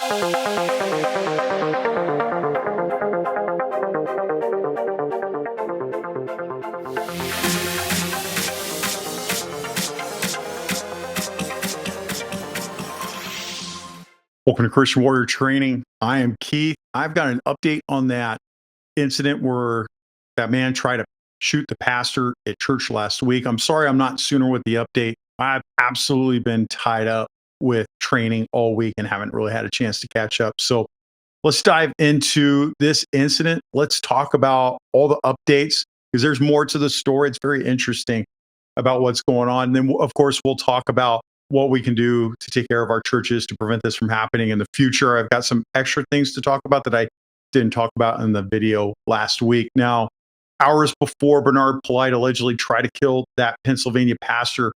Welcome to Christian Warrior Training. I am Keith. I've got an update on that incident where that man tried to shoot the pastor at church last week. I'm sorry I'm not sooner with the update. I've absolutely been tied up with training all week and haven't really had a chance to catch up. So let's dive into this incident. Let's talk about all the updates because there's more to the story. It's very interesting about what's going on. And then, of course, we'll talk about what we can do to take care of our churches to prevent this from happening in the future. I've got some extra things to talk about that I didn't talk about in the video last week. Now, hours before Bernard Polite allegedly tried to kill that Pennsylvania pastor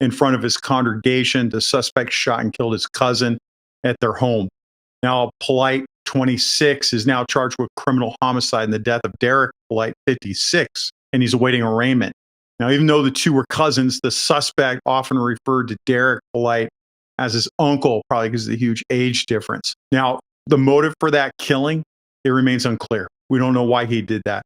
in front of his congregation, the suspect shot and killed his cousin at their home. Now, Polite, 26, is now charged with criminal homicide in the death of Derek Polite, 56, and he's awaiting arraignment. Now, even though the two were cousins, the suspect often referred to Derek Polite as his uncle, probably because of the huge age difference. Now, the motive for that killing, it remains unclear. We don't know why he did that.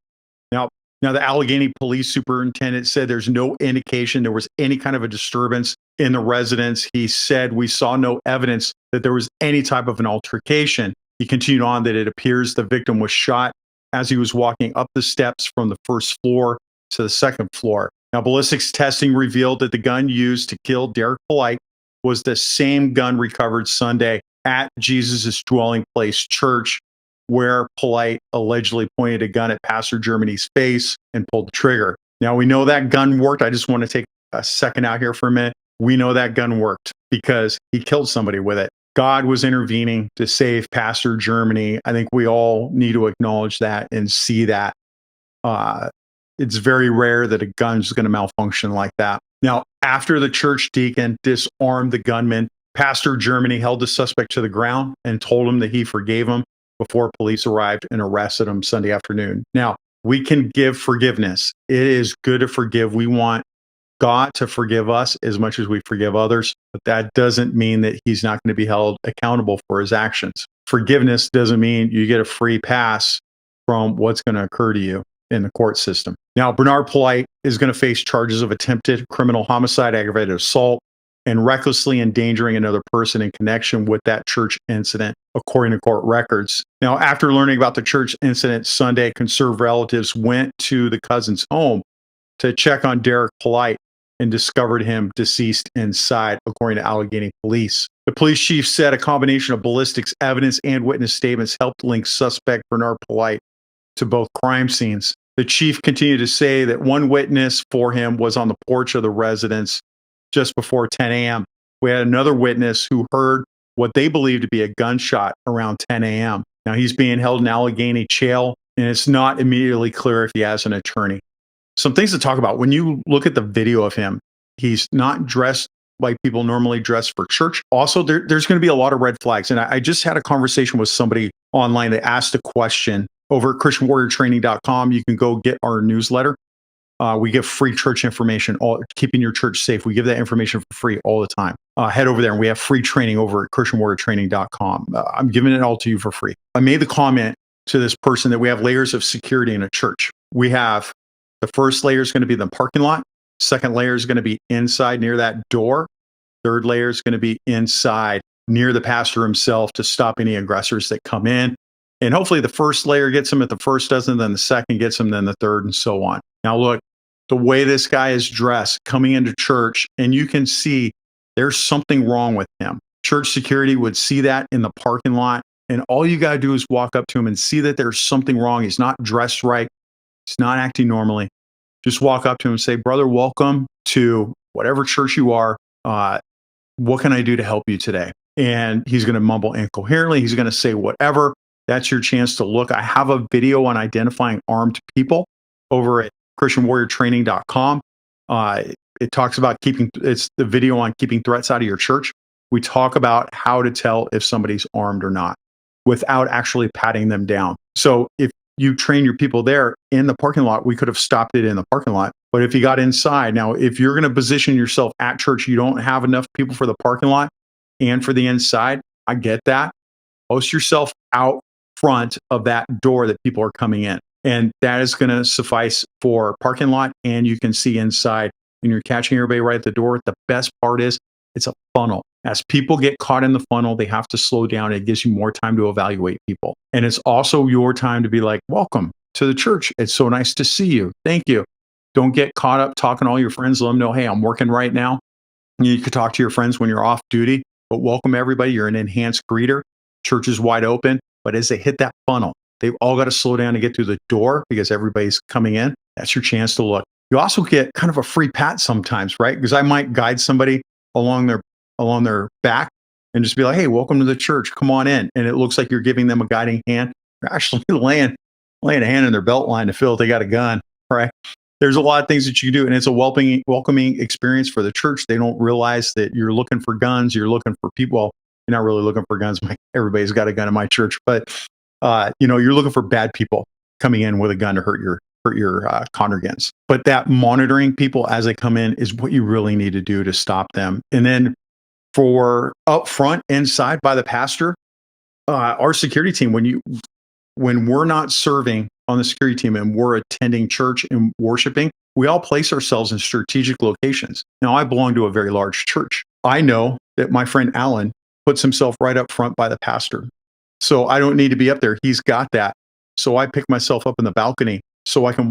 Now, the Allegheny police superintendent said there's no indication there was any kind of a disturbance in the residence. He said, "We saw no evidence that there was any type of an altercation." He continued on that it appears the victim was shot as he was walking up the steps from the first floor to the second floor. Now, ballistics testing revealed that the gun used to kill Derek Polite was the same gun recovered Sunday at Jesus' Dwelling Place Church, where Polite allegedly pointed a gun at Pastor Germany's face and pulled the trigger. Now, we know that gun worked. I just want to take a second out here for a minute. We know that gun worked because he killed somebody with it. God was intervening to save Pastor Germany. I think we all need to acknowledge that and see that. It's very rare that a gun's going to malfunction like that. Now, after the church deacon disarmed the gunman, Pastor Germany held the suspect to the ground and told him that he forgave him before police arrived and arrested him Sunday afternoon. Now, we can give forgiveness. It is good to forgive. We want God to forgive us as much as we forgive others, but that doesn't mean that he's not going to be held accountable for his actions. Forgiveness doesn't mean you get a free pass from what's going to occur to you in the court system. Now, Bernard Polite is going to face charges of attempted criminal homicide, aggravated assault, and recklessly endangering another person in connection with that church incident, according to court records. Now, after learning about the church incident Sunday, conservative relatives went to the cousin's home to check on Derek Polite and discovered him deceased inside, according to Allegheny police. The police chief said a combination of ballistics evidence and witness statements helped link suspect Bernard Polite to both crime scenes. The chief continued to say that one witness for him was on the porch of the residence just before 10 a.m. We had another witness who heard what they believed to be a gunshot around 10 a.m. Now, he's being held in Allegheny jail, and it's not immediately clear if he has an attorney. Some things to talk about. When you look at the video of him, he's not dressed like people normally dress for church. Also, there's going to be a lot of red flags. And I just had a conversation with somebody online that asked a question over at ChristianWarriorTraining.com. You can go get our newsletter. We give free church information, keeping your church safe. We give that information for free all the time. Head over there and we have free training over at ChristianWarriorTraining.com. I'm giving it all to you for free. I made the comment to this person that we have layers of security in a church. We have the first layer is going to be the parking lot. Second layer is going to be inside near that door. Third layer is going to be inside near the pastor himself to stop any aggressors that come in. And hopefully the first layer gets them, if the first doesn't, then the second gets them, then the third, and so on. Now look, the way this guy is dressed coming into church, and you can see there's something wrong with him. Church security would see that in the parking lot, and all you got to do is walk up to him and see that there's something wrong. He's not dressed right. He's not acting normally. Just walk up to him and say, "Brother, welcome to whatever church you are. What can I do to help you today?" And he's going to mumble incoherently. He's going to say whatever. That's your chance to look. I have a video on identifying armed people over at ChristianWarriorTraining.com. It talks about it's the video on keeping threats out of your church. We talk about how to tell if somebody's armed or not without actually patting them down. So if you train your people there in the parking lot, we could have stopped it in the parking lot. But if you got inside, now, if you're going to position yourself at church, you don't have enough people for the parking lot and for the inside. I get that. Post yourself out front of that door that people are coming in. And that is going to suffice for parking lot, and you can see inside and you're catching everybody right at the door. The best part is it's a funnel. As people get caught in the funnel, they have to slow down. It gives you more time to evaluate people. And it's also your time to be like, welcome to the church. It's so nice to see you. Thank you. Don't get caught up talking to all your friends. Let them know, hey, I'm working right now. You could talk to your friends when you're off duty, but welcome everybody. You're an enhanced greeter. Church is wide open. But as they hit that funnel, they've all got to slow down to get through the door because everybody's coming in. That's your chance to look. You also get kind of a free pat sometimes, right? Because I might guide somebody along their back and just be like, hey, welcome to the church. Come on in. And it looks like you're giving them a guiding hand. You're actually laying a hand in their belt line to feel if they got a gun, right? There's a lot of things that you can do, and it's a welcoming experience for the church. They don't realize that you're looking for guns. You're looking for people. Well, you're not really looking for guns. Everybody's got a gun in my church, but you're looking for bad people coming in with a gun to hurt your congregants. But that monitoring people as they come in is what you really need to do to stop them. And then for up front, inside by the pastor, our security team, when we're not serving on the security team and we're attending church and worshiping, we all place ourselves in strategic locations. Now, I belong to a very large church. I know that my friend Alan puts himself right up front by the pastor. So I don't need to be up there. He's got that. So I pick myself up in the balcony so I can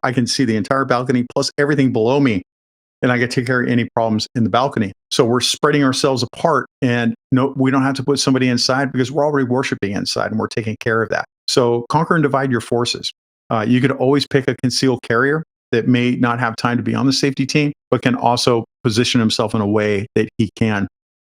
I can see the entire balcony plus everything below me. And I can take care of any problems in the balcony. So we're spreading ourselves apart, and no, we don't have to put somebody inside because we're already worshiping inside and we're taking care of that. So conquer and divide your forces. You could always pick a concealed carrier that may not have time to be on the safety team, but can also position himself in a way that he can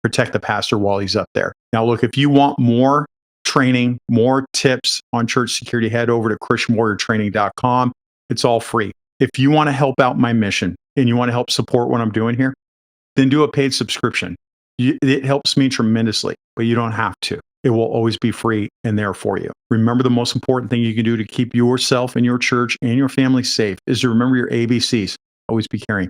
protect the pastor while he's up there. Now, look, if you want more training, more tips on church security, head over to christianwarriortraining.com. It's all free. If you want to help out my mission and you want to help support what I'm doing here, then do a paid subscription. It helps me tremendously, but you don't have to. It will always be free and there for you. Remember, the most important thing you can do to keep yourself and your church and your family safe is to remember your ABCs. Always be caring,